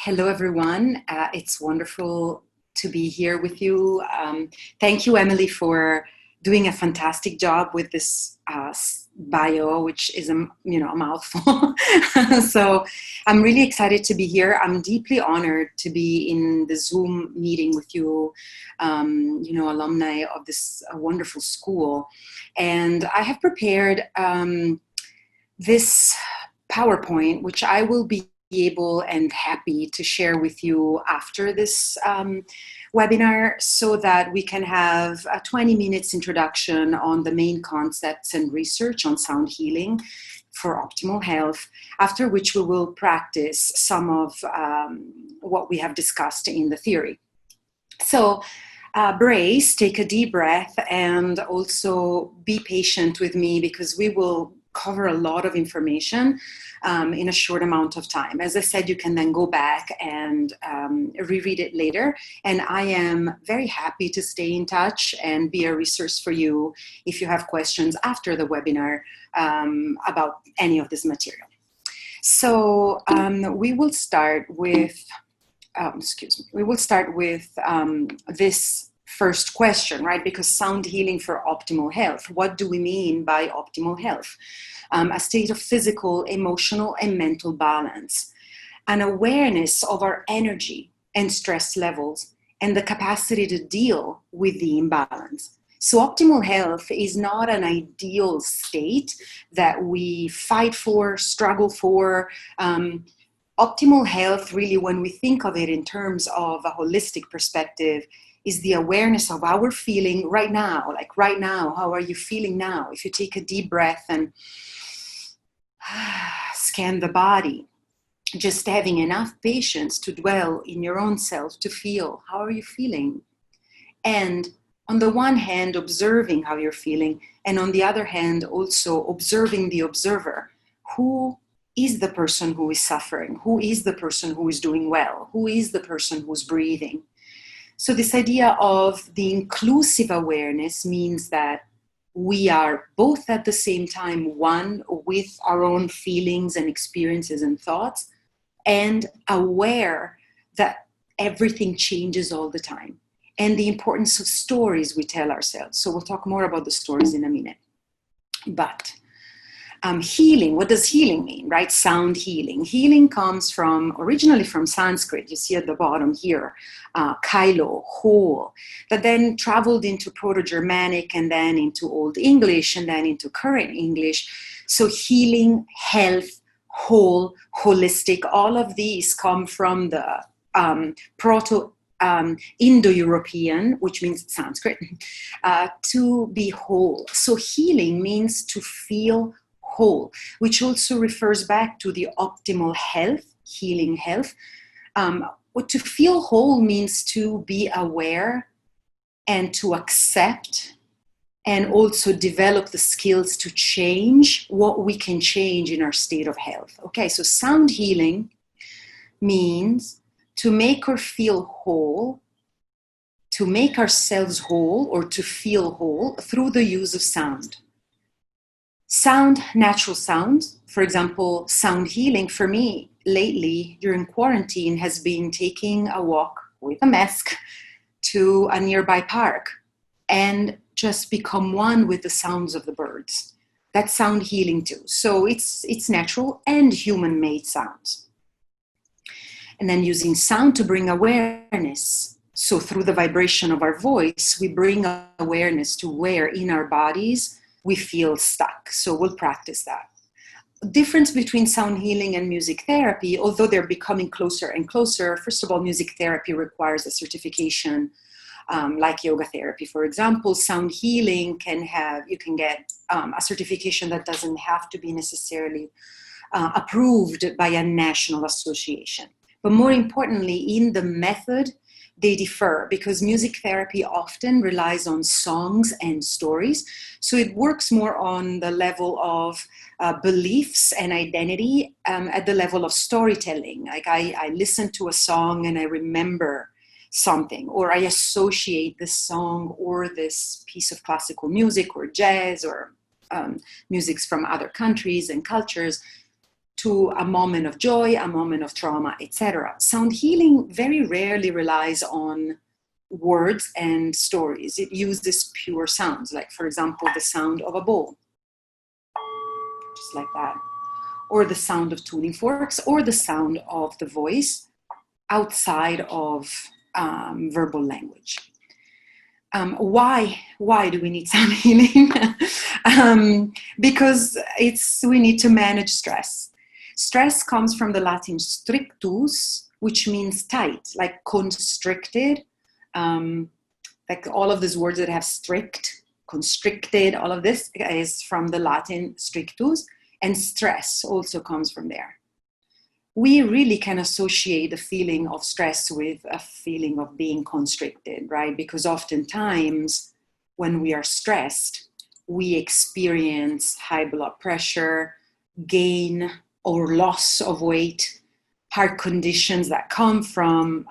Hello, everyone. It's wonderful to be here with you. Thank you, Emily, for doing a fantastic job with this bio, which is a mouthful. So I'm really excited to be here. I'm deeply honored to be in the Zoom meeting with you, alumni of this wonderful school. And I have prepared this PowerPoint, which I will be able and happy to share with you after this webinar, so that we can have a 20 minutes introduction on the main concepts and research on sound healing for optimal health, after which we will practice some of what we have discussed in the theory. So brace, take a deep breath, and also be patient with me because we will cover a lot of information in a short amount of time. As I said, you can then go back and reread it later. And I am very happy to stay in touch and be a resource for you if you have questions after the webinar about any of this material. So we will start with, this first question, right? Because sound healing for optimal health. What do we mean by optimal health? A state of physical, emotional, and mental balance, an awareness of our energy and stress levels, and the capacity to deal with the imbalance. So optimal health is not an ideal state that we fight for, struggle for. Optimal health, really, when we think of it in terms of a holistic perspective, is the awareness of our feeling right now. Like right now, how are you feeling now? If you take a deep breath and scan the body, just having enough patience to dwell in your own self to feel, how are you feeling? And on the one hand, observing how you're feeling, and on the other hand, also observing the observer. Who is the person who is suffering? Who is the person who is doing well? Who is the person who's breathing? So this idea of the inclusive awareness means that we are both at the same time one with our own feelings and experiences and thoughts, and aware that everything changes all the time, and the importance of stories we tell ourselves. So we'll talk more about the stories in a minute. But healing, what does healing mean, right? Sound healing. Healing comes originally from Sanskrit. You see at the bottom here, kailo, whole, that then traveled into Proto-Germanic and then into Old English and then into current English. So healing, health, whole, holistic, all of these come from the Indo-European, which means Sanskrit, to be whole. So healing means to feel whole, which also refers back to the optimal health, healing health. What to feel whole means to be aware and to accept and also develop the skills to change what we can change in our state of health. Okay, so sound healing means to make or feel whole, to make ourselves whole or to feel whole through the use of sound. Sound, natural sounds, for example, sound healing for me lately during quarantine has been taking a walk with a mask to a nearby park and just become one with the sounds of the birds. That's sound healing too. So it's natural and human-made sounds. And then using sound to bring awareness. So through the vibration of our voice, we bring awareness to where in our bodies we feel stuck. So we'll practice that. Difference between sound healing and music therapy, although they're becoming closer and closer. First of all, music therapy requires a certification, like yoga therapy, for example. Sound healing you can get a certification that doesn't have to be necessarily approved by a national association. But more importantly, in the method, they differ because music therapy often relies on songs and stories. So it works more on the level of beliefs and identity at the level of storytelling. Like I listen to a song and I remember something, or I associate this song or this piece of classical music or jazz or musics from other countries and cultures to a moment of joy, a moment of trauma, etc. Sound healing very rarely relies on words and stories. It uses pure sounds, like, for example, the sound of a bowl, just like that, or the sound of tuning forks, or the sound of the voice outside of verbal language. Why do we need sound healing? Because we need to manage stress. Stress comes from the Latin strictus, which means tight, like constricted, like all of these words that have strict, constricted, all of this is from the Latin strictus, and stress also comes from there. We really can associate the feeling of stress with a feeling of being constricted, right? Because oftentimes when we are stressed, we experience high blood pressure, gain or loss of weight, heart conditions that come from,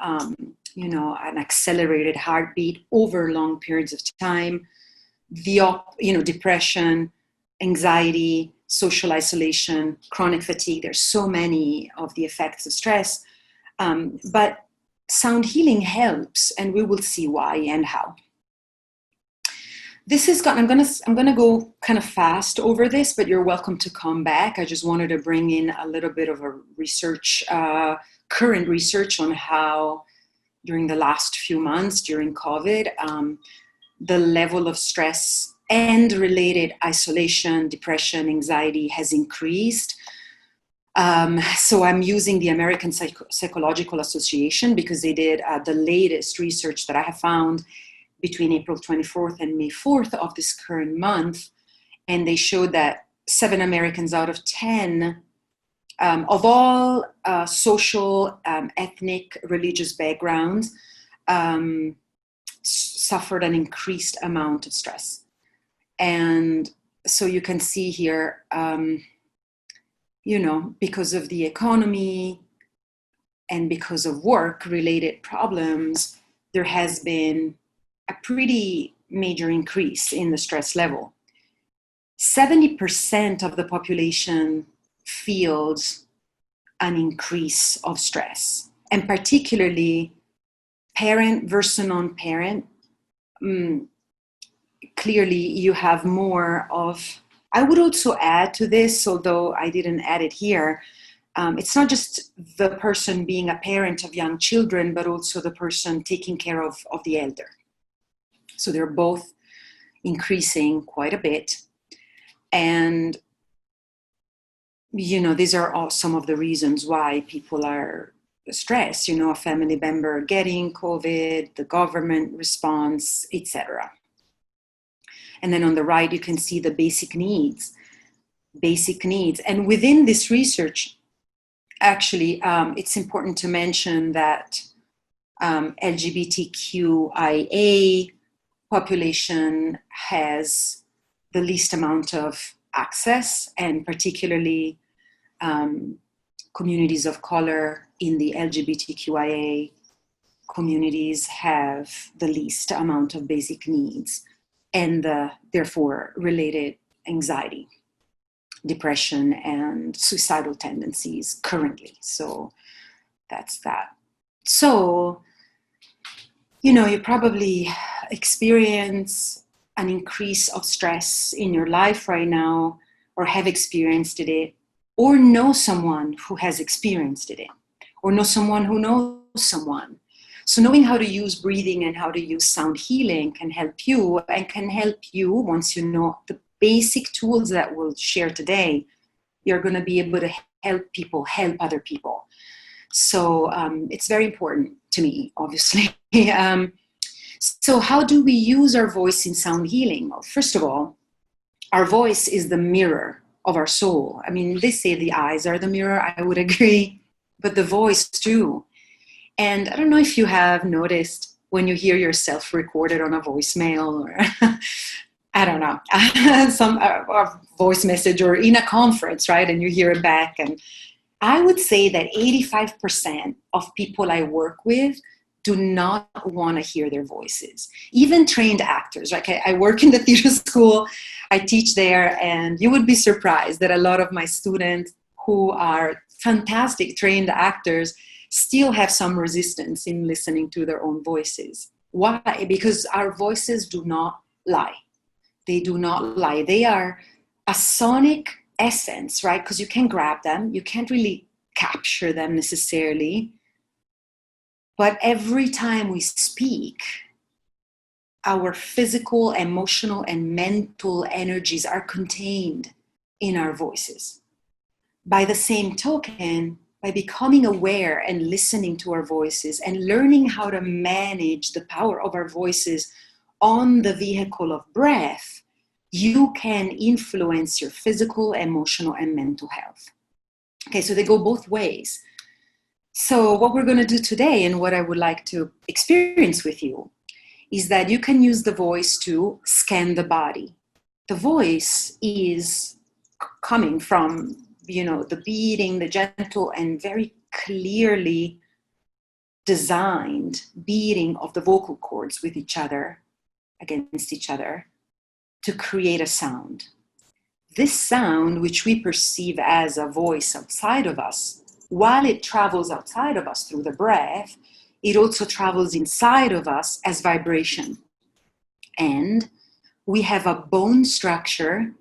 an accelerated heartbeat over long periods of time, depression, anxiety, social isolation, chronic fatigue. There's so many of the effects of stress, but sound healing helps, and we will see why and how. I'm gonna go kind of fast over this, but you're welcome to come back. I just wanted to bring in a little bit of a current research on how during the last few months during COVID, the level of stress and related isolation, depression, anxiety has increased. So I'm using the American Psychological Association because they did the latest research that I have found between April 24th and May 4th of this current month. And they showed that 7 Americans out of 10 of all social, ethnic, religious backgrounds suffered an increased amount of stress. And so you can see here, because of the economy and because of work-related problems, there has been a pretty major increase in the stress level. 70% of the population feels an increase of stress, and particularly parent versus non-parent. Clearly you have more of, I would also add to this, although I didn't add it here, it's not just the person being a parent of young children, but also the person taking care of the elder. So they're both increasing quite a bit. And, these are all some of the reasons why people are stressed, a family member getting COVID, the government response, etc. And then on the right, you can see the basic needs. And within this research, actually, it's important to mention that LGBTQIA population has the least amount of access, and particularly communities of color in the LGBTQIA communities have the least amount of basic needs, and therefore related anxiety, depression, and suicidal tendencies currently. So that's that. So, you probably experience an increase of stress in your life right now, or have experienced it, or know someone who has experienced it, or know someone who knows someone. So knowing how to use breathing and how to use sound healing can help you, and can help you once you know the basic tools that we'll share today. You're going to be able to help people help other people. So it's very important to me, obviously. So how do we use our voice in sound healing? Well, first of all, our voice is the mirror of our soul. I mean, they say the eyes are the mirror. I would agree, but the voice too. And I don't know if you have noticed when you hear yourself recorded on a voicemail, or I don't know, some voice message, or in a conference, right? And you hear it back. And I would say that 85% of people I work with do not want to hear their voices. Even trained actors, right? I work in the theater school, I teach there, and you would be surprised that a lot of my students who are fantastic trained actors still have some resistance in listening to their own voices. Why? Because our voices do not lie. They do not lie. They are a sonic essence, right? Because you can grab them. You can't really capture them necessarily. But every time we speak, our physical, emotional, and mental energies are contained in our voices. By the same token, by becoming aware and listening to our voices and learning how to manage the power of our voices on the vehicle of breath, you can influence your physical, emotional, and mental health. Okay, so they go both ways. So what we're going to do today, and what I would like to experience with you, is that you can use the voice to scan the body. The voice is coming from, the beating, the gentle and very clearly designed beating of the vocal cords with each other, against each other, to create a sound. This sound, which we perceive as a voice outside of us, while it travels outside of us through the breath, it also travels inside of us as vibration. And we have a bone structure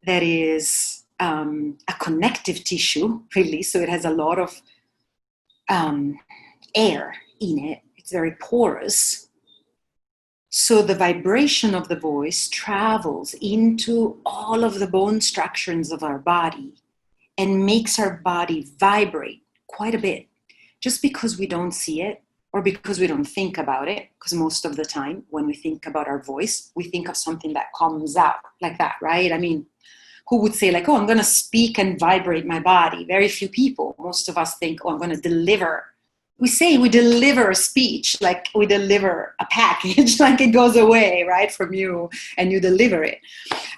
that is a connective tissue, really. So it has a lot of air in it. It's very porous. So the vibration of the voice travels into all of the bone structures of our body and makes our body vibrate quite a bit. Just because we don't see it, or because we don't think about it, because most of the time when we think about our voice, we think of something that comes out like that, right? I mean, who would say like, oh, I'm going to speak and vibrate my body? Very few people. Most of us think, oh, I'm going to deliver. We say we deliver a speech, like we deliver a package, like it goes away, right, from you and you deliver it.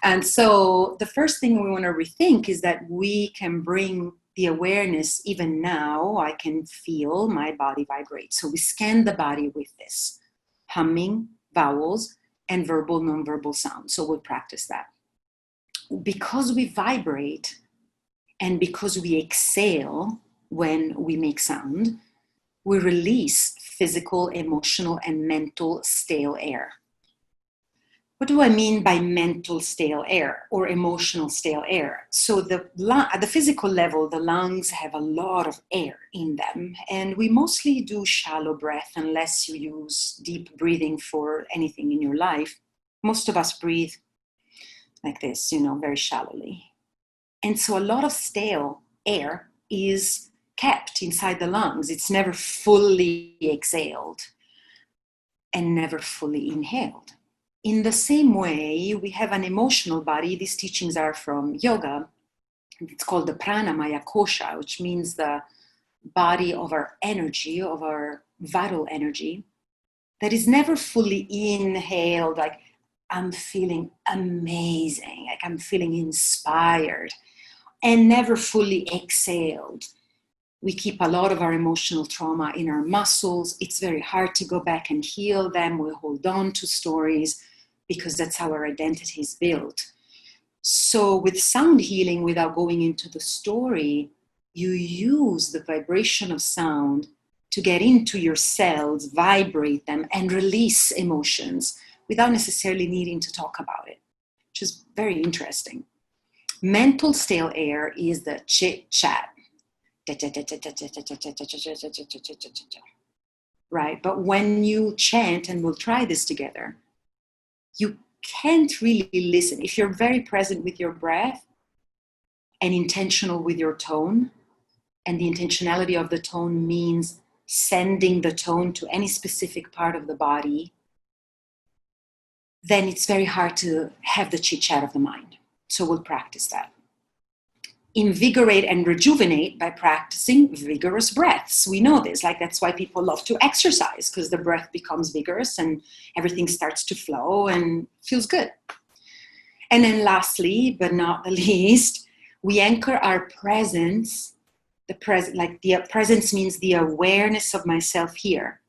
And so the first thing we want to rethink is that we can bring the awareness. Even now, I can feel my body vibrate. So we scan the body with this humming, vowels, and verbal, nonverbal sounds. So we'll practice that. Because we vibrate and because we exhale when we make sound, we release physical, emotional, and mental stale air. What do I mean by mental stale air or emotional stale air? So at the physical level, the lungs have a lot of air in them, and we mostly do shallow breath unless you use deep breathing for anything in your life. Most of us breathe like this, very shallowly. And so a lot of stale air is kept inside the lungs. It's never fully exhaled and never fully inhaled. In the same way, we have an emotional body. These teachings are from yoga. It's called the pranamaya kosha, which means the body of our energy, of our vital energy, that is never fully inhaled, like I'm feeling amazing, like I'm feeling inspired, and never fully exhaled. We keep a lot of our emotional trauma in our muscles. It's very hard to go back and heal them. We hold on to stories because that's how our identity is built. So with sound healing, without going into the story, you use the vibration of sound to get into your cells, vibrate them, and release emotions without necessarily needing to talk about it, which is very interesting. Mental stale air is the chit-chat. Right? But when you chant, and we'll try this together, you can't really listen. If you're very present with your breath and intentional with your tone, and the intentionality of the tone means sending the tone to any specific part of the body, then it's very hard to have the chit-chat of the mind. So we'll practice that. Invigorate and rejuvenate by practicing vigorous breaths. We know this, like that's why people love to exercise, because the breath becomes vigorous and everything starts to flow and feels good. And then lastly, but not the least, we anchor our presence. The presence means the awareness of myself here.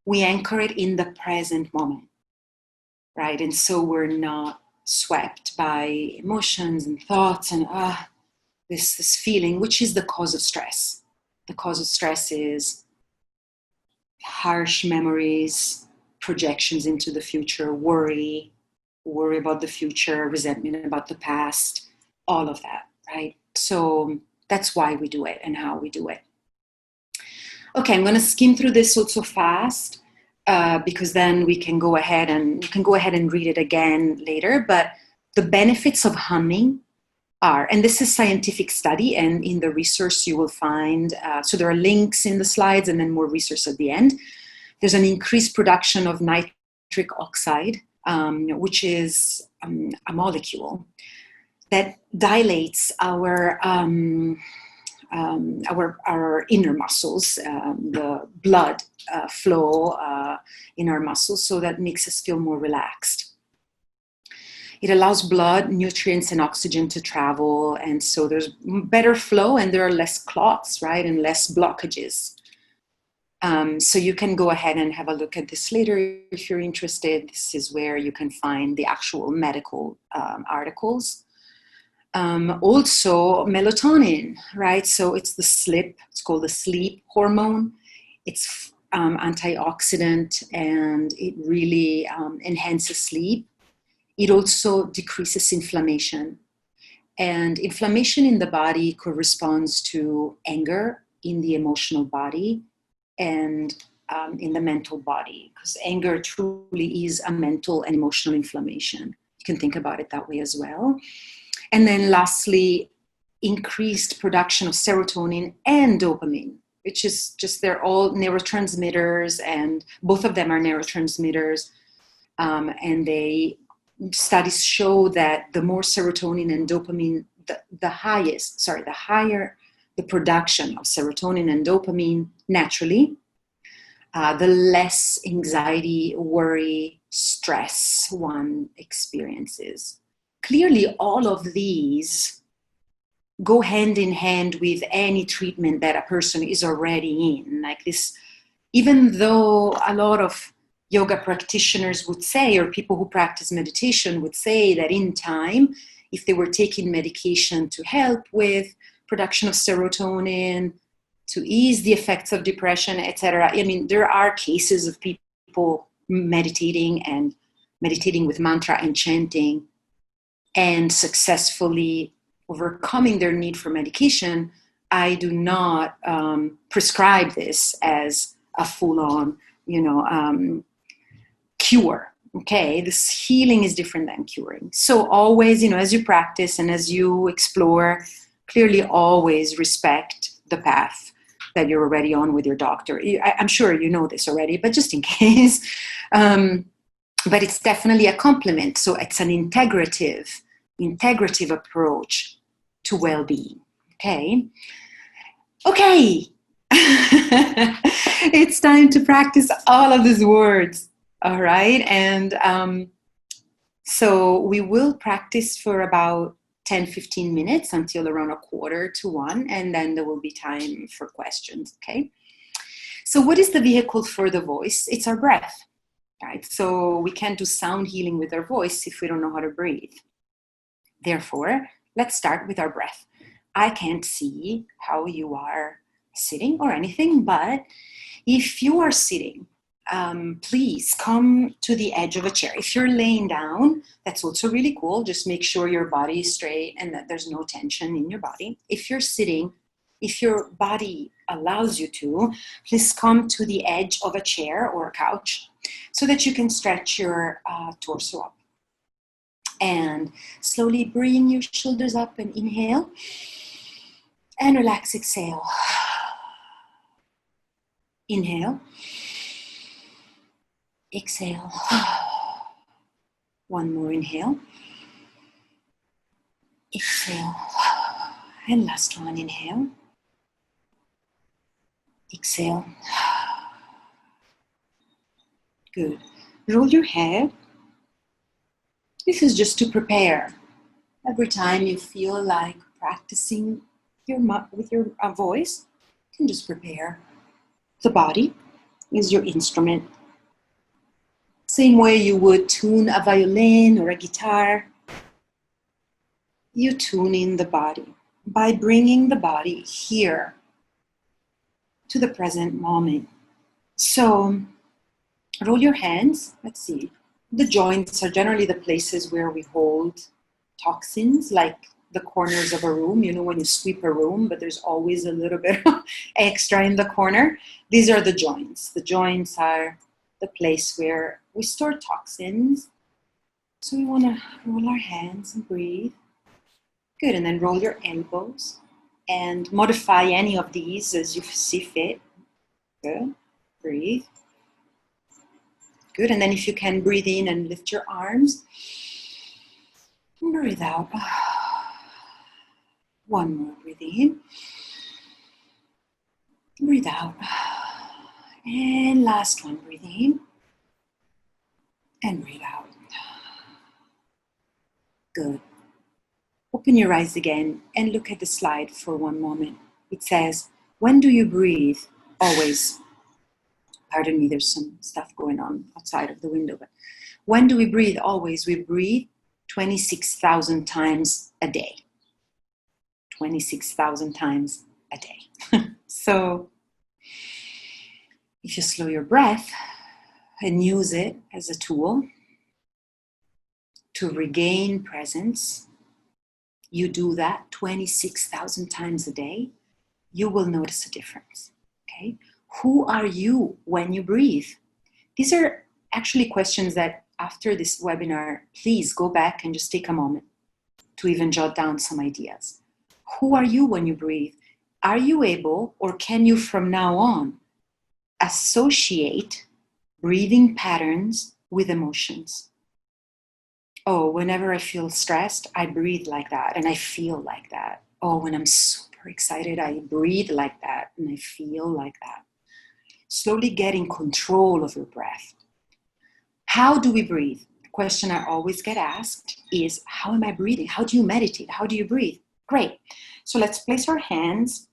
We anchor it in the present moment, right? And so we're not swept by emotions and thoughts and this feeling, which is the cause of stress. The cause of stress is harsh memories, projections into the future, worry about the future, resentment about the past, all of that, right? So that's why we do it and how we do it. Okay, I'm going to skim through this also fast because then we can go ahead and you can go ahead and read it again later. But the benefits of humming are, and this is scientific study, and in the resource you will find, so there are links in the slides and then more resource at the end. There's an increased production of nitric oxide, which is a molecule that dilates our inner muscles, the blood flow in our muscles, so that makes us feel more relaxed. It allows blood, nutrients, and oxygen to travel, and so there's better flow, and there are less clots, right, and less blockages. So you can go ahead and have a look at this later if you're interested. This is where you can find the actual medical articles. Also melatonin, right? So it's it's called the sleep hormone. It's antioxidant, and it really enhances sleep. It also decreases inflammation. And inflammation in the body corresponds to anger in the emotional body and in the mental body, because anger truly is a mental and emotional inflammation. You can think about it that way as well. And then lastly, increased production of serotonin and dopamine, which is just, they're all neurotransmitters, and both of them are neurotransmitters. And studies show that the more serotonin and dopamine, the higher the production of serotonin and dopamine naturally, the less anxiety, worry, stress one experiences. Clearly, all of these go hand in hand with any treatment that a person is already in. Like this, even though a lot of yoga practitioners would say, or people who practice meditation would say that in time, if they were taking medication to help with production of serotonin, to ease the effects of depression, etc. I mean, there are cases of people meditating with mantra and chanting and successfully overcoming their need for medication. I do not prescribe this as a full-on, cure. Okay, this healing is different than curing. So always, as you practice and as you explore, clearly always respect the path that you're already on with your doctor. I'm sure you know this already, but just in case. But it's definitely a complement. So it's an integrative approach to well-being. Okay. It's time to practice all of these words. All right. And so we will practice for about 10-15 minutes until around 1:45, and then there will be time for questions. Okay. So what is the vehicle for the voice? It's our breath, right? So we can't do sound healing with our voice if we don't know how to breathe. Therefore, let's start with our breath. I can't see how you are sitting or anything, but if you are sitting, please come to the edge of a chair. If you're laying down, that's also really cool. Just make sure your body is straight and that there's no tension in your body. If you're sitting, if your body allows you to, please come to the edge of a chair or a couch so that you can stretch your torso up. And slowly bring your shoulders up and inhale. And relax, exhale. Inhale. Exhale. One more inhale. Exhale. And last one, inhale. Exhale. Good. Roll your head. This is just to prepare. Every time you feel like practicing with your voice, you can just prepare. The body is your instrument. Same way you would tune a violin or a guitar, you tune in the body. by bringing the body here to the present moment. So roll your hands. Let's see. The joints are generally the places where we hold toxins, like the corners of a room. You know, when you sweep a room, but there's always a little bit extra in the corner. These are the joints. The joints are the place where we store toxins. So we want to roll our hands and breathe. Good, and then roll your elbows and modify any of these as you see fit. Good, breathe. Good, and then if you can, breathe in and lift your arms. Breathe out. One more, breathe in. Breathe out. And last one, breathe in. And breathe out. Good. Open your eyes again and look at the slide for one moment. It says, when do you breathe? Always. Pardon me, there's some stuff going on outside of the window. But when do we breathe? Always. We breathe 26,000 times a day. 26,000 times a day. So if you slow your breath and use it as a tool to regain presence, you do that 26,000 times a day, you will notice a difference. Okay? Who are you when you breathe? These are actually questions that after this webinar, please go back and just take a moment to even jot down some ideas. Who are you when you breathe? Are you able, or can you from now on associate breathing patterns with emotions? Oh, whenever I feel stressed, I breathe like that and I feel like that. Oh, when I'm super excited, I breathe like that and I feel like that. Slowly getting control of your breath. How do we breathe? The question I always get asked is, how am I breathing? How do you meditate? How do you breathe? Great. So let's place our hands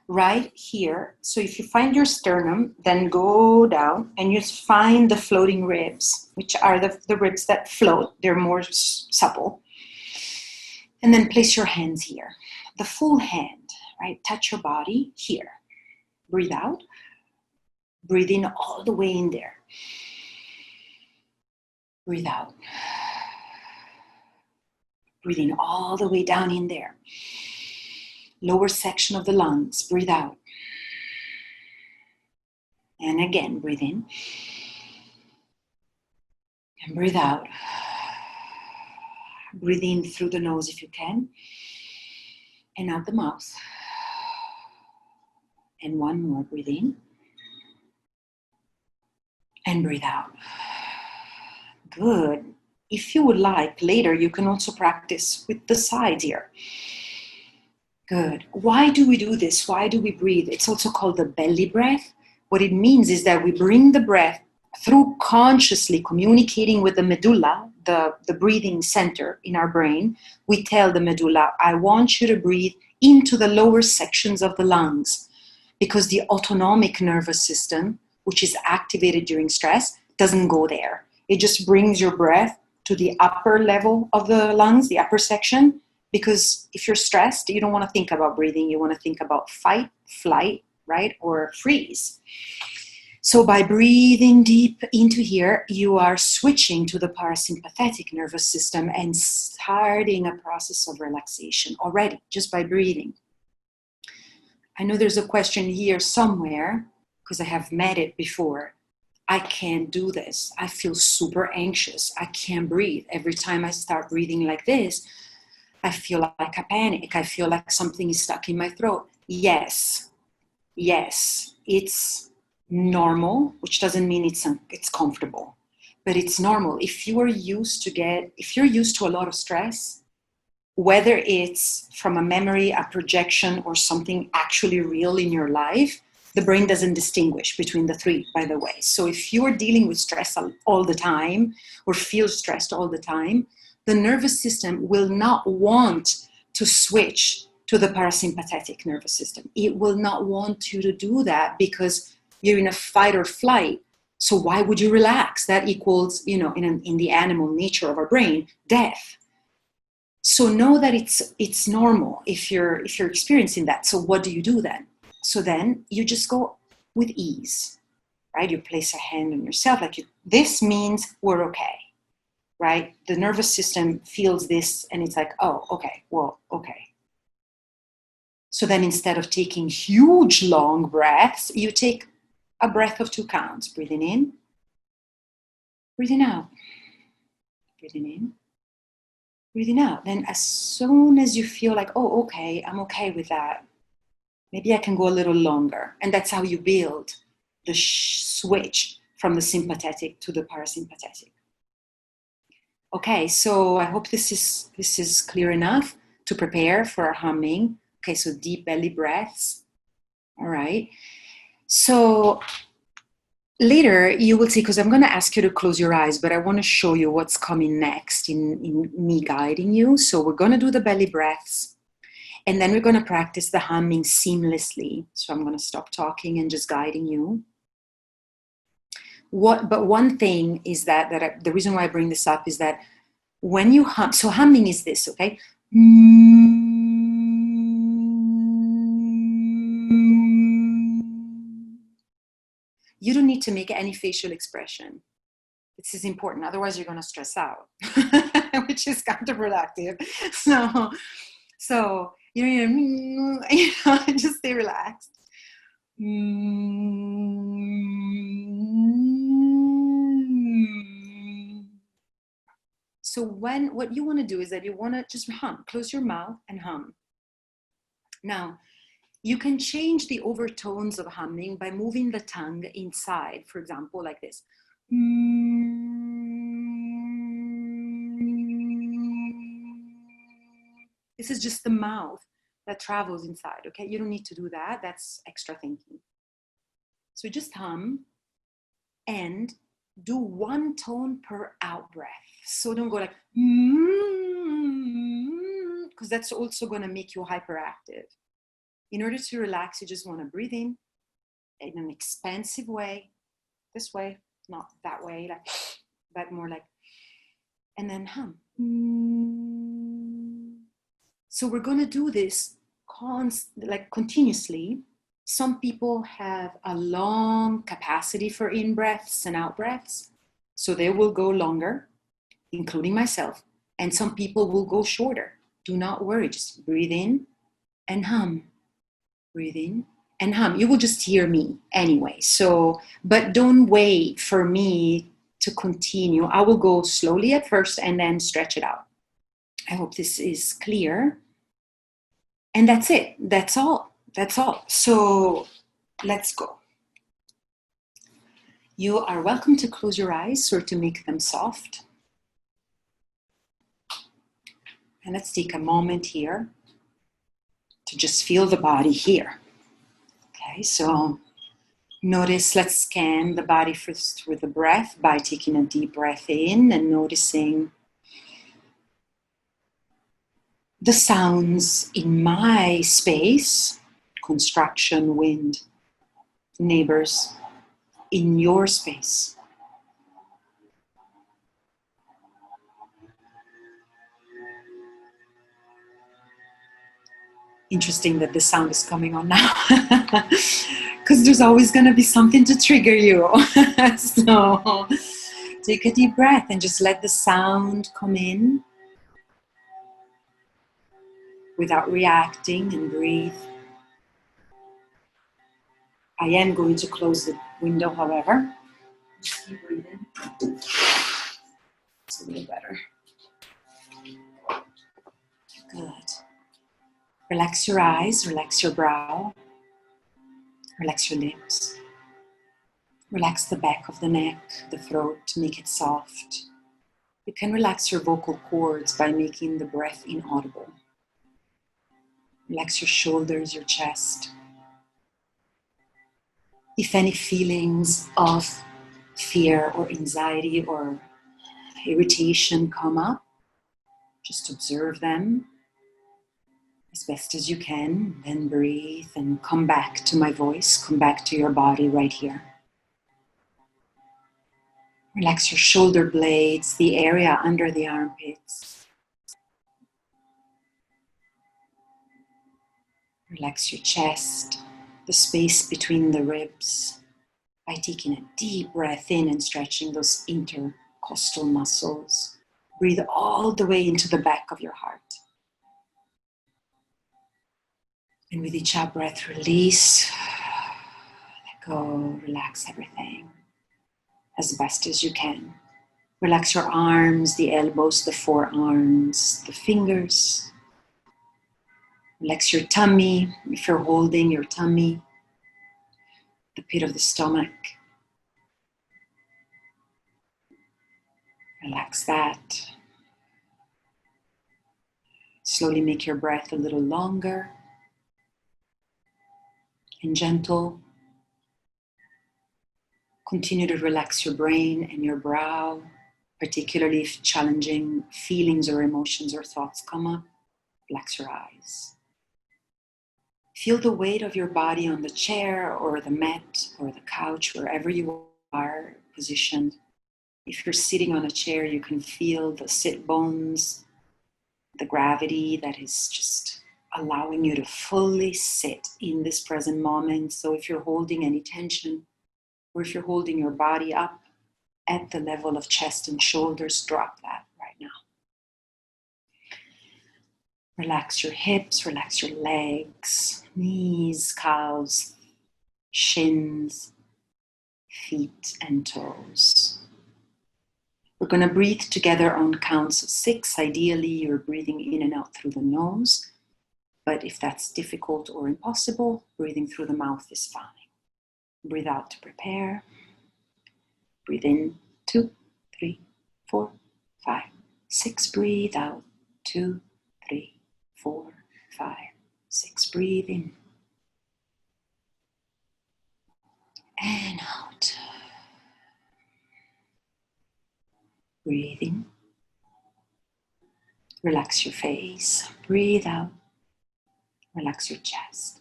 right here. So if you find your sternum, then go down and you find the floating ribs, which are the ribs that float. They're more supple. And then place your hands here. The full hand, right? Touch your body here. Breathe out. Breathe in all the way in there. Breathe out. Breathe in all the way down in there. Lower section of the lungs. Breathe out. And again, breathe in. And breathe out. Breathe in through the nose if you can. And out the mouth. And one more, breathe in. And breathe out. Good. If you would like, later you can also practice with the sides here. Good. Why do we do this? Why do we breathe? It's also called the belly breath. What it means is that we bring the breath through consciously communicating with the medulla, the breathing center in our brain. We tell the medulla, I want you to breathe into the lower sections of the lungs, because the autonomic nervous system, which is activated during stress, doesn't go there. It just brings your breath to the upper level of the lungs, the upper section, because if you're stressed, you don't want to think about breathing. You want to think about fight, flight, right? Or freeze. So by breathing deep into here, you are switching to the parasympathetic nervous system and starting a process of relaxation already, just by breathing. I know there's a question here somewhere, because I have met it before. I can't do this. I feel super anxious. I can't breathe. Every time I start breathing like this, I feel like I panic. I feel like something is stuck in my throat. Yes, it's normal, which doesn't mean it's comfortable, but it's normal. If you're used to a lot of stress, whether it's from a memory, a projection, or something actually real in your life, the brain doesn't distinguish between the three, by the way. So if you're dealing with stress all the time or feel stressed all the time, the nervous system will not want to switch to the parasympathetic nervous system. It will not want you to do that because you're in a fight or flight. So why would you relax? That equals, in the animal nature of our brain, death. So know that it's normal if you're experiencing that. So what do you do then? So then you just go with ease, right? You place a hand on yourself, like this means we're okay, right? The nervous system feels this and it's like, oh, okay, well, okay. So then instead of taking huge long breaths, you take a breath of 2 counts, breathing in, breathing out, breathing in, breathing out. Then as soon as you feel like, oh, okay, I'm okay with that, maybe I can go a little longer. And that's how you build the switch from the sympathetic to the parasympathetic. Okay, so I hope this is clear enough to prepare for our humming. Okay, so deep belly breaths. All right. So later you will see, because I'm going to ask you to close your eyes, but I want to show you what's coming next in me guiding you. So we're going to do the belly breaths, and then we're going to practice the humming seamlessly. So I'm going to stop talking and just guiding you. But one thing is that the reason why I bring this up is that when you hum, so humming is this, okay? You don't need to make any facial expression. This is important. Otherwise, you're going to stress out, which is counterproductive. So just stay relaxed. So what you want to do is that you want to just hum, close your mouth and hum. Now, you can change the overtones of humming by moving the tongue inside, for example, like this. This is just the mouth that travels inside, okay? You don't need to do that. That's extra thinking. So just hum and do 1 tone per out breath. So don't go like, because that's also going to make you hyperactive. In order to relax, you just want to breathe in an expansive way, this way, not that way, like, but more like, and then hum. So we're going to do this continuously. Some people have a long capacity for in breaths and out breaths, so they will go longer, including myself. And some people will go shorter. Do not worry, just breathe in and hum. Breathe in and hum. You will just hear me anyway. So, but don't wait for me to continue. I will go slowly at first and then stretch it out. I hope this is clear. And that's it. That's all. That's all. So let's go. You are welcome to close your eyes or to make them soft. And let's take a moment here to just feel the body here. Okay, so notice, let's scan the body first through the breath by taking a deep breath in and noticing the sounds in my space, construction, wind, neighbors, in your space. Interesting that the sound is coming on now, because there's always going to be something to trigger you. So take a deep breath and just let the sound come in without reacting, and breathe. I am going to close the window, however. Just keep breathing. It's a little better. Good. Relax your eyes, relax your brow, relax your lips. Relax the back of the neck, the throat, make it soft. You can relax your vocal cords by making the breath inaudible. Relax your shoulders, your chest. If any feelings of fear or anxiety or irritation come up, just observe them as best as you can, then breathe and come back to my voice, come back to your body right here. Relax your shoulder blades, the area under the armpits. Relax your chest, the space between the ribs, by taking a deep breath in and stretching those intercostal muscles. Breathe all the way into the back of your heart. And with each out breath, release, let go, relax everything as best as you can. Relax your arms, the elbows, the forearms, the fingers. Relax your tummy, if you're holding your tummy, the pit of the stomach. Relax that. Slowly make your breath a little longer and gentle. Continue to relax your brain and your brow, particularly if challenging feelings or emotions or thoughts come up. Relax your eyes. Feel the weight of your body on the chair or the mat or the couch, wherever you are positioned. If you're sitting on a chair, you can feel the sit bones, the gravity that is just allowing you to fully sit in this present moment. So if you're holding any tension, or if you're holding your body up at the level of chest and shoulders, drop that right now. Relax your hips, relax your legs, knees, calves, shins, feet, and toes. We're going to breathe together on counts of 6. Ideally, you're breathing in and out through the nose. But if that's difficult or impossible, breathing through the mouth is fine. Breathe out to prepare. Breathe in, 2, 3, 4, 5, 6. Breathe out, 2, 3, 4, 5, 6. Breathe in. And out. Breathe in. Relax your face. Breathe out. Relax your chest.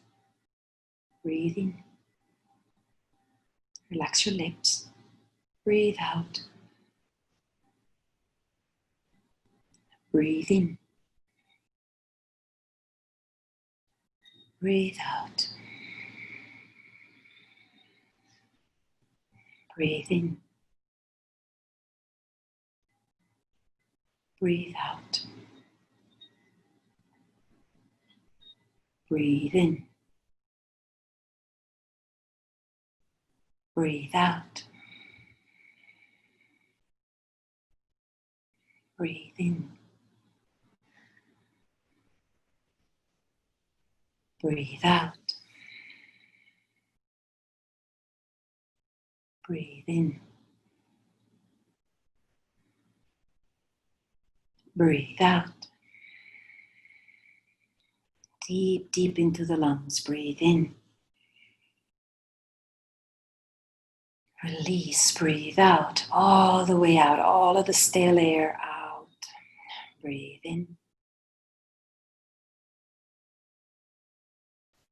Breathe in. Relax your lips. Breathe out. Breathe in. Breathe out. Breathe in. Breathe out. Breathe in. Breathe out. Breathe in. Breathe out. Breathe in. Breathe out. Deep, deep into the lungs. Breathe in. Release. Breathe out. All the way out. All of the stale air out. Breathe in.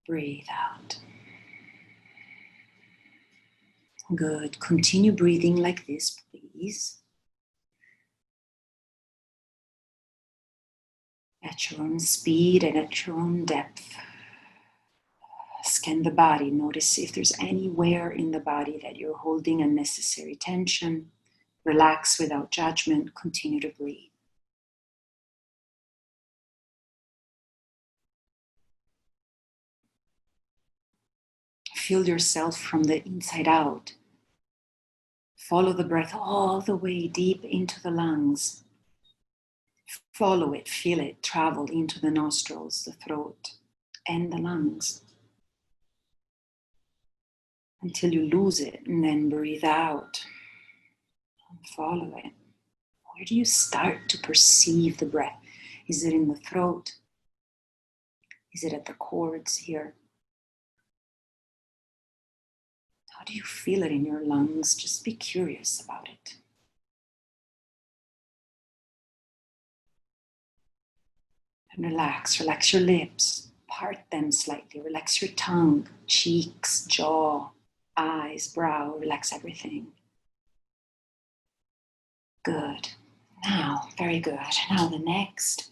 Breathe out. Good. Continue breathing like this, please. At your own speed and at your own depth. Scan the body. Notice if there's anywhere in the body that you're holding unnecessary tension. Relax without judgment. Continue to breathe. Feel yourself from the inside out. Follow the breath all the way deep into the lungs. Follow it, feel it, travel into the nostrils, the throat, and the lungs until you lose it, and then breathe out. Follow it. Where do you start to perceive the breath? Is it in the throat? Is it at the cords here? How do you feel it in your lungs? Just be curious about it. And relax your lips, part them slightly, relax your tongue, cheeks, jaw, eyes, brow, relax everything. Good. Now, very good. Now the next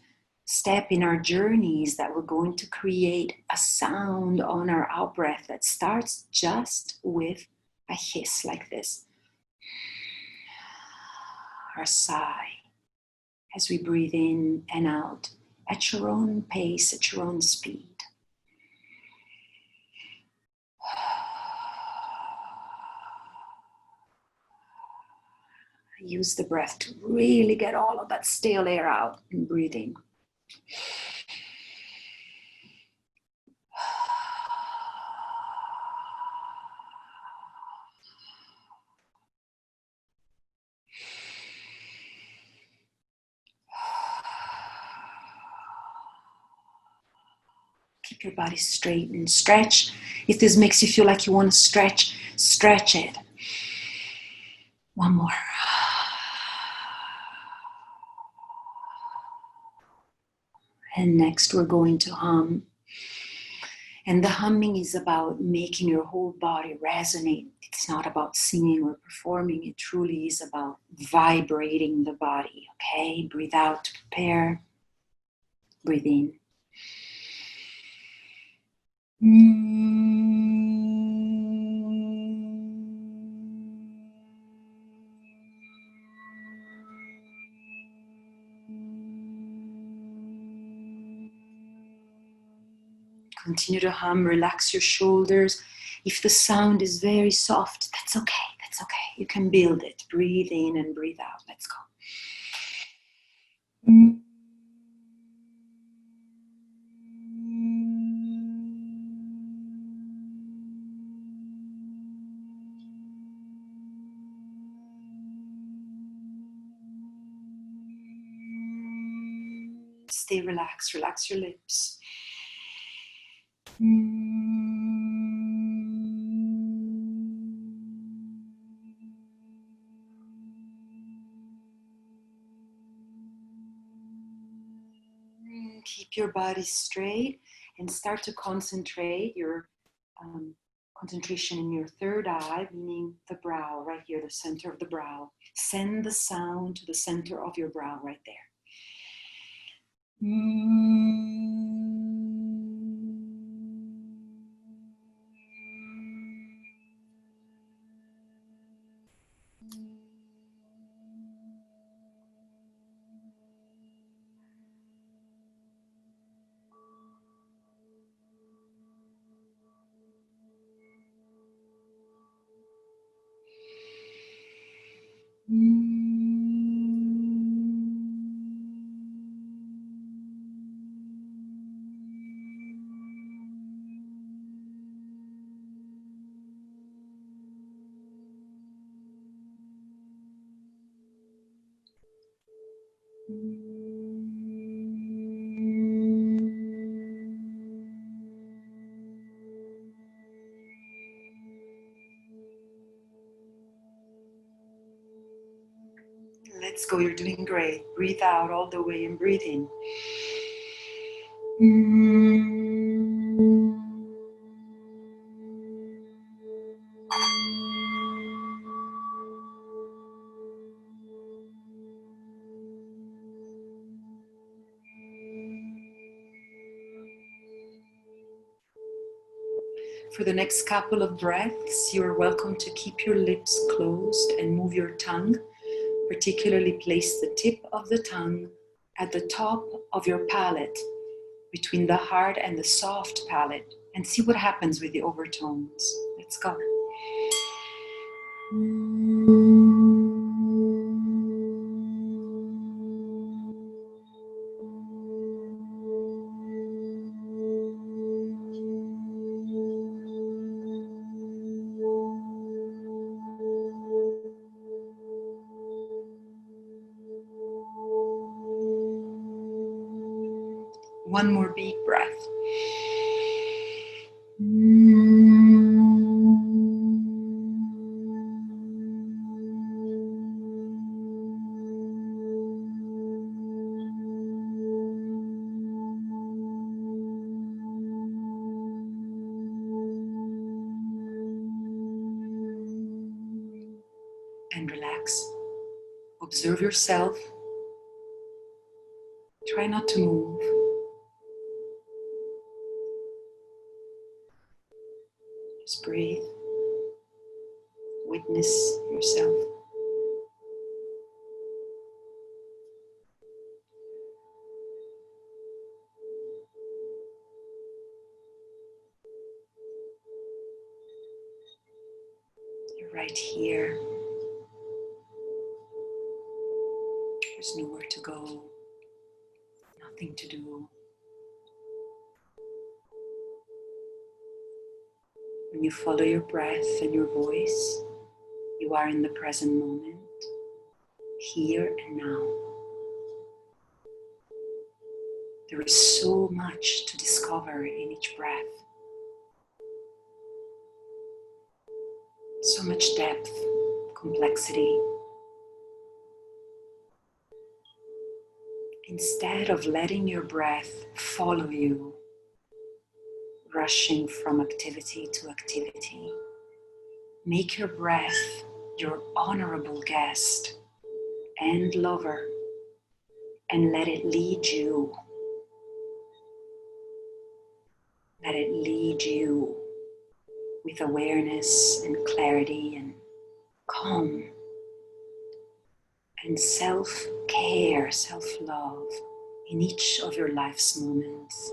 step in our journey is that we're going to create a sound on our out breath that starts just with a hiss like this. Our sigh as we breathe in and out at your own pace, at your own speed. Use the breath to really get all of that stale air out and breathe in. Keep your body straight and stretch. If this makes you feel like you want to stretch, stretch it. One more. And next we're going to hum. And the humming is about making your whole body resonate. It's not about singing or performing. It truly is about vibrating the body. Okay, breathe out to prepare. Breathe in. Continue to hum, relax your shoulders. If the sound is very soft, that's okay, that's okay. You can build it. Breathe in and breathe out. Let's go. Stay relaxed, relax your lips. Keep your body straight and start to concentrate your concentration in your third eye, meaning the brow right here, the center of the brow. Send the sound to the center of your brow right there. Let's go, you're doing great. Breathe out all the way and breathe in. For the next couple of breaths, you're welcome to keep your lips closed and move your tongue. Particularly place the tip of the tongue at the top of your palate, between the hard and the soft palate, and see what happens with the overtones. Let's go. One more big breath. And relax. Observe yourself. Try not to move. Just breathe. Witness yourself. You're right here. There's nowhere to go, nothing to do. When you follow your breath and your voice, you are in the present moment, here and now. There is so much to discover in each breath. So much depth, complexity. Instead of letting your breath follow you, rushing from activity to activity, make your breath your honorable guest and lover, and let it lead you. Let it lead you with awareness and clarity and calm and self-care, self-love in each of your life's moments.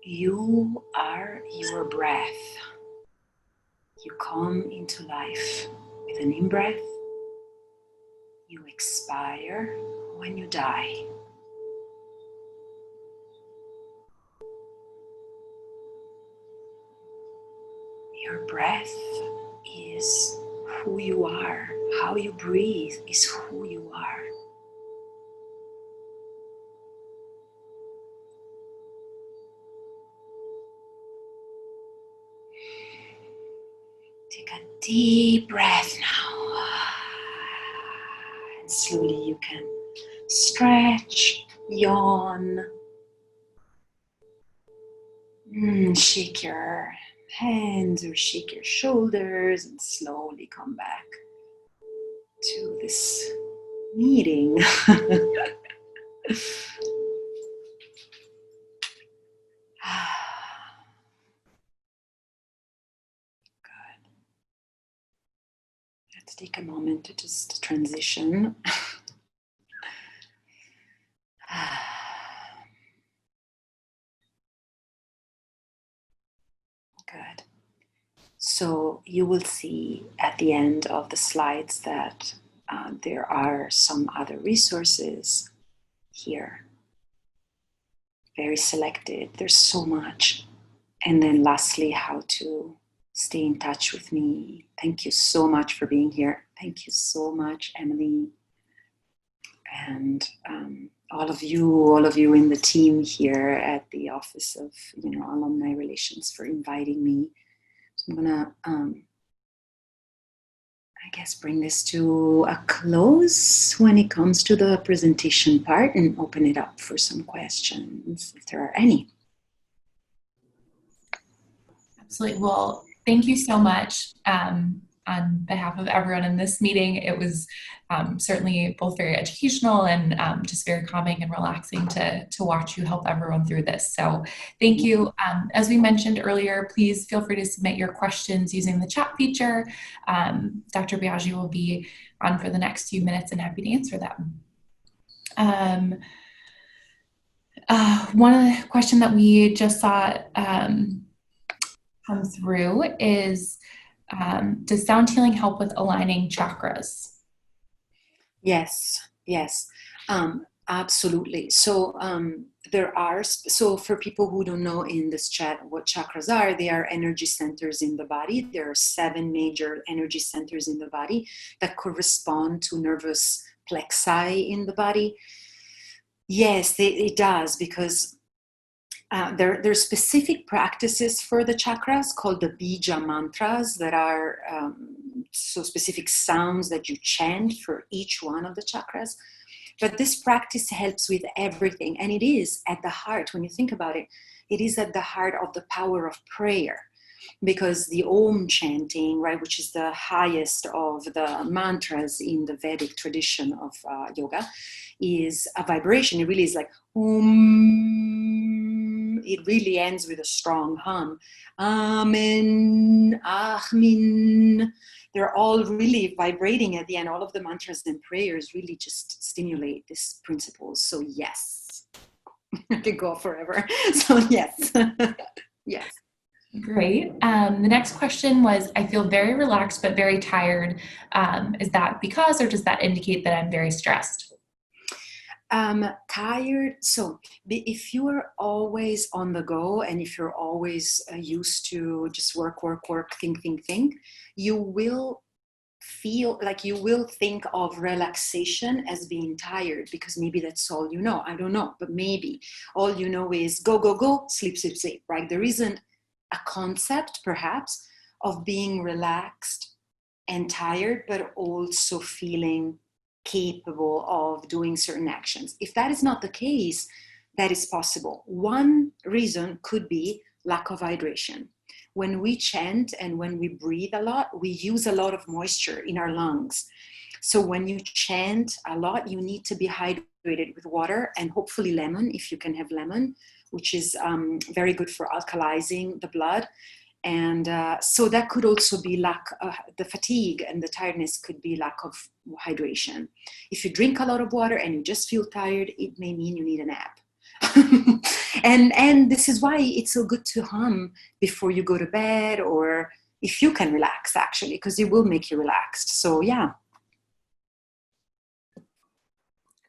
You are your breath. You come into life with an in-breath. You expire when you die. Your breath is who you are. How you breathe is who you are. Take a deep breath now. And slowly you can stretch, yawn. Shake your hands or shake your shoulders and slowly come back to this meeting. Good. Let's take a moment to just transition. Good. So you will see at the end of the slides that there are some other resources here. Very selected. There's so much. And then lastly, how to stay in touch with me. Thank you so much for being here. Thank you so much, Emily. And all of you in the team here at the Office of Alumni Relations for inviting me. So I'm gonna, I guess, bring this to a close when it comes to the presentation part and open it up for some questions, if there are any. Absolutely. Well, thank you so much. On behalf of everyone in this meeting, it was certainly both very educational and just very calming and relaxing to watch you help everyone through this. So thank you. As we mentioned earlier, please feel free to submit your questions using the chat feature. Dr. Biagi will be on for the next few minutes and happy to answer them. One question that we just saw come through is, does sound healing help with aligning chakras? Yes, absolutely. So so for people who don't know in this chat what chakras are, they are energy centers in the body. There are 7 major energy centers in the body that correspond to nervous plexi in the body. Yes, it does, because there's specific practices for the chakras called the bija mantras that are so specific sounds that you chant for each one of the chakras. But this practice helps with everything, and it is at the heart. When you think about it, it is at the heart of the power of prayer. because the Om chanting, right, which is the highest of the mantras in the Vedic tradition of yoga, is a vibration. It really is like Om. It really ends with a strong hum. Amen, Ahmin. They're all really vibrating at the end. All of the mantras and prayers really just stimulate these principles. So yes, I could go forever. So yes, yes. Great. The next question was, I feel very relaxed but very tired. Is that because, or does that indicate that I'm very stressed? Tired. So if you're always on the go and if you're always used to just work, think, you will feel like you will think of relaxation as being tired, because maybe that's all you know. I don't know, but maybe all you know is go, sleep, right? There isn't a concept perhaps of being relaxed and tired, but also feeling capable of doing certain actions. If that is not the case, that is possible. One reason could be lack of hydration. When we chant and when we breathe a lot, we use a lot of moisture in our lungs. So when you chant a lot, you need to be hydrated with water and hopefully lemon, if you can have lemon, which is very good for alkalizing the blood. And so that could also be the fatigue and the tiredness could be lack of hydration. If you drink a lot of water and you just feel tired, it may mean you need a nap. and this is why it's so good to hum before you go to bed, or if you can relax, actually, because it will make you relaxed. So yeah.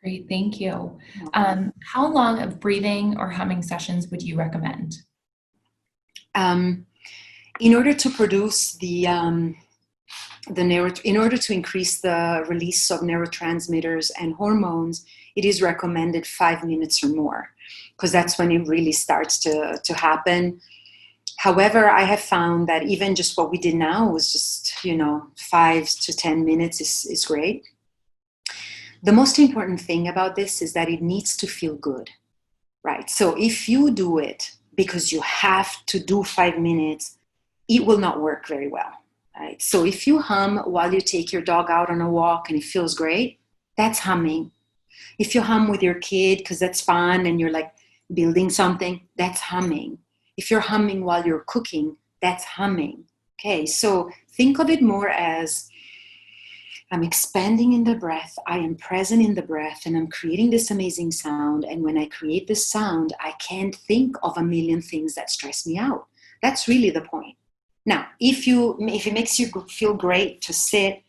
Great, thank you. How long of breathing or humming sessions would you recommend? In order to produce in order to increase the release of neurotransmitters and hormones, it is recommended 5 minutes or more, because that's when it really starts to happen. However, I have found that even just what we did now was just, 5 to 10 minutes is great. The most important thing about this is that it needs to feel good, right? So if you do it because you have to do 5 minutes, it will not work very well, right? So if you hum while you take your dog out on a walk and it feels great, that's humming. If you hum with your kid because that's fun and you're like building something, that's humming. If you're humming while you're cooking, that's humming. Okay, so think of it more as I'm expanding in the breath, I am present in the breath, and I'm creating this amazing sound. And when I create this sound, I can't think of a million things that stress me out. That's really the point. Now, if it makes you feel great to sit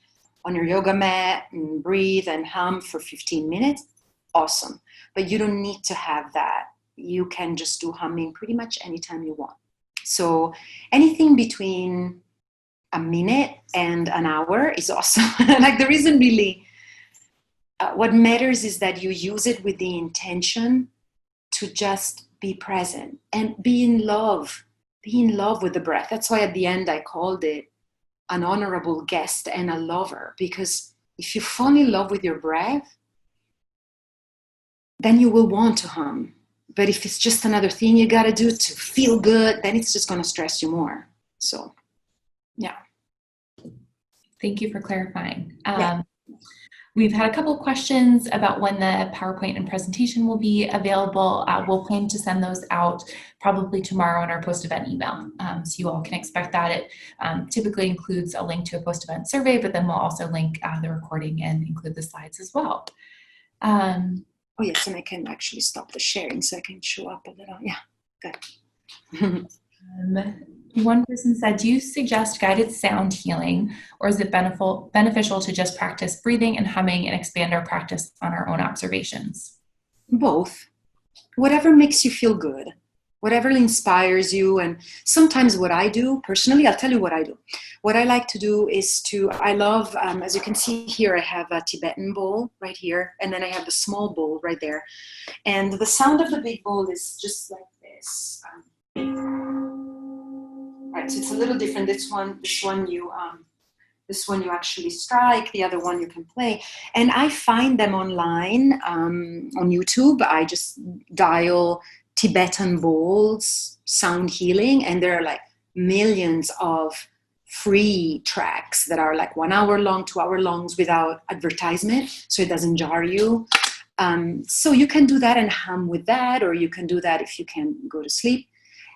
on your yoga mat and breathe and hum for 15 minutes, awesome. But you don't need to have that. You can just do humming pretty much anytime you want. So anything between a minute and an hour is awesome. Like there isn't really, what matters is that you use it with the intention to just be present and be in love with the breath. That's why at the end I called it an honorable guest and a lover, because if you fall in love with your breath, then you will want to hum. But if it's just another thing you got to do to feel good, then it's just going to stress you more. So, yeah. Thank you for clarifying. Yeah. We've had a couple of questions about when the PowerPoint and presentation will be available. We'll plan to send those out probably tomorrow in our post-event email. So you all can expect that. It typically includes a link to a post-event survey, but then we'll also link the recording and include the slides as well. Oh yes, and I can actually stop the sharing so I can show up a little. Yeah, good. One person said, do you suggest guided sound healing, or is it beneficial to just practice breathing and humming and expand our practice on our own observations? Both. Whatever makes you feel good, whatever inspires you. And sometimes what I do personally, I'll tell you what I do. What I like to do is I love, as you can see here, I have a Tibetan bowl right here, and then I have the small bowl right there. And the sound of the big bowl is just like this. Right, so it's a little different. This one you actually strike. The other one you can play. And I find them online on YouTube. I just dial Tibetan bowls sound healing, and they're like millions of free tracks that are like 1 hour long, 2 hour longs without advertisement, so it doesn't jar you. So you can do that and hum with that, or you can do that if you can go to sleep.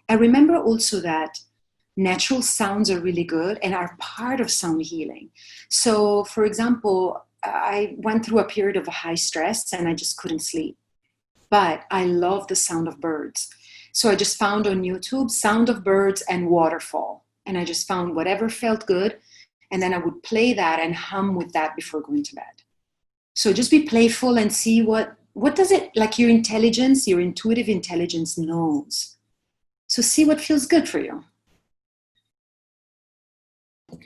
And remember also that natural sounds are really good and are part of sound healing. So, for example, I went through a period of high stress and I just couldn't sleep. But I love the sound of birds. So I just found on YouTube sound of birds and waterfall. And I just found whatever felt good. And then I would play that and hum with that before going to bed. So just be playful and see what does it, like your intelligence, your intuitive intelligence knows. So see what feels good for you.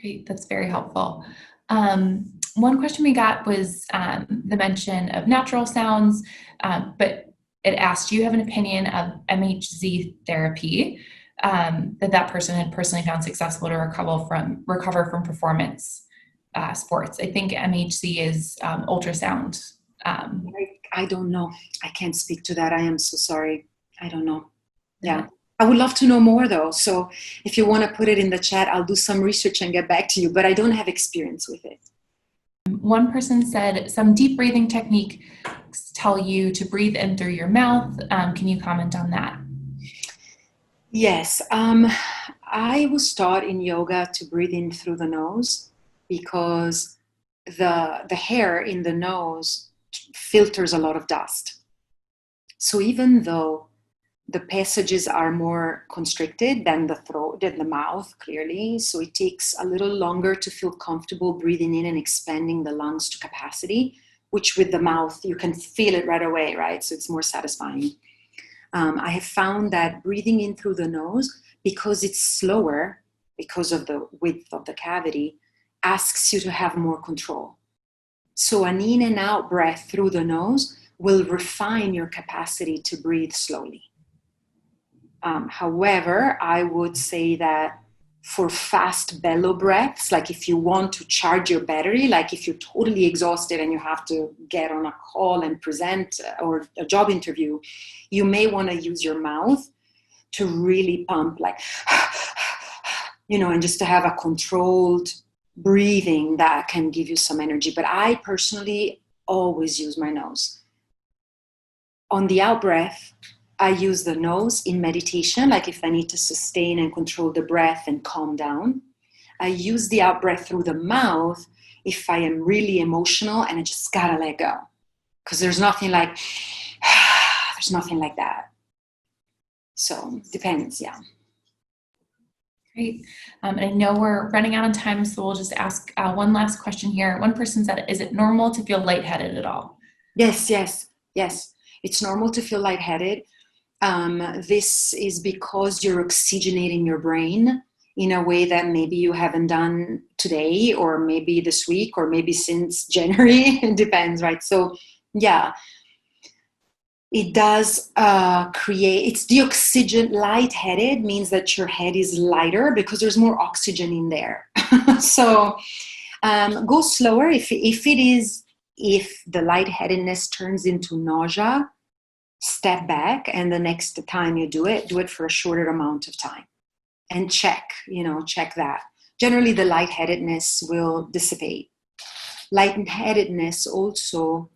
Great, that's very helpful. One question we got was the mention of natural sounds, but it asked, do you have an opinion of MHZ therapy that person had personally found successful to recover from performance sports? I think MHZ is ultrasound. I don't know. I can't speak to that. I am so sorry. I don't know. Yeah. I would love to know more though. So if you want to put it in the chat, I'll do some research and get back to you, but I don't have experience with it. One person said some deep breathing techniques tell you to breathe in through your mouth. Can you comment on that? Yes. I was taught in yoga to breathe in through the nose because the hair in the nose filters a lot of dust. So even though the passages are more constricted than the throat, than the mouth, clearly. So it takes a little longer to feel comfortable breathing in and expanding the lungs to capacity, which with the mouth, you can feel it right away, right? So it's more satisfying. I have found that breathing in through the nose, because it's slower, because of the width of the cavity, asks you to have more control. So an in and out breath through the nose will refine your capacity to breathe slowly. However, I would say that for fast bellow breaths, like if you want to charge your battery, like if you're totally exhausted and you have to get on a call and present or a job interview, you may want to use your mouth to really pump, like, and just to have a controlled breathing that can give you some energy. But I personally always use my nose. On the out breath, I use the nose in meditation, like if I need to sustain and control the breath and calm down. I use the out breath through the mouth if I am really emotional and I just gotta let go. Because there's nothing like that. So depends, yeah. Great. I know we're running out of time, so we'll just ask one last question here. One person said, is it normal to feel lightheaded at all? Yes. It's normal to feel lightheaded. This is because you're oxygenating your brain in a way that maybe you haven't done today, or maybe this week, or maybe since January. It depends, right? So, yeah, it does create, it's the oxygen. Lightheaded means that your head is lighter because there's more oxygen in there. So go slower. If the lightheadedness turns into nausea, step back, and the next time you do it for a shorter amount of time and check that. Generally, the lightheadedness will dissipate. Lightheadedness also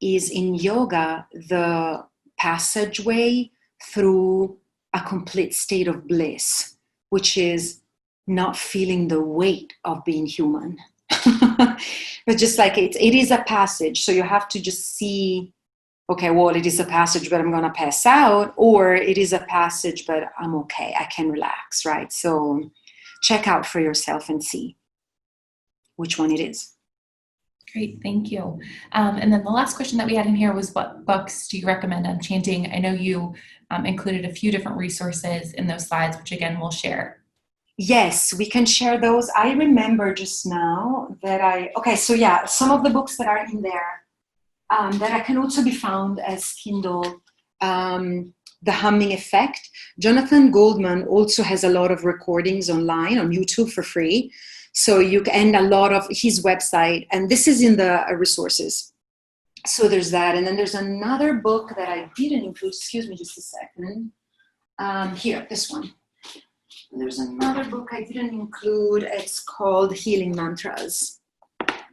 is in yoga the passageway through a complete state of bliss, which is not feeling the weight of being human. But just like it is a passage, so you have to just see, okay, well, it is a passage, but I'm going to pass out, or it is a passage, but I'm okay. I can relax, right? So check out for yourself and see which one it is. Great, thank you. And then the last question that we had in here was, what books do you recommend on chanting? I know you included a few different resources in those slides, which again, we'll share. Yes, we can share those. I remember just now that some of the books that are in there that can also be found as Kindle, The Humming Effect. Jonathan Goldman also has a lot of recordings online on YouTube for free. So and a lot of his website, and this is in the resources. So there's that. And then there's another book that I didn't include. Excuse me just a second. Here, this one. There's another book I didn't include. It's called Healing Mantras.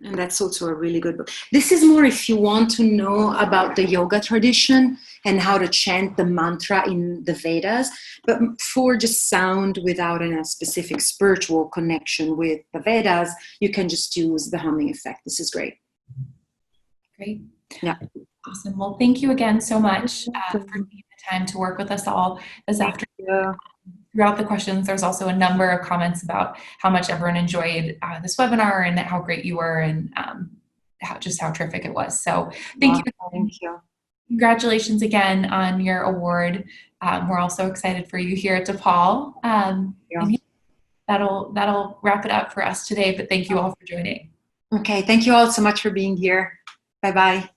And that's also a really good book. This is more if you want to know about the yoga tradition and how to chant the mantra in the Vedas, but for just sound without a specific spiritual connection with the Vedas, you can just use the humming effect. This is great. Great. Yeah. Awesome. Well, thank you again so much for taking the time to work with us all this afternoon. Yeah. Throughout the questions, there's also a number of comments about how much everyone enjoyed this webinar and how great you were and how terrific it was. So thank you. Thank you. Congratulations again on your award. We're also excited for you here at DePaul. And that'll wrap it up for us today, but thank you all for joining. Okay, thank you all so much for being here. Bye-bye.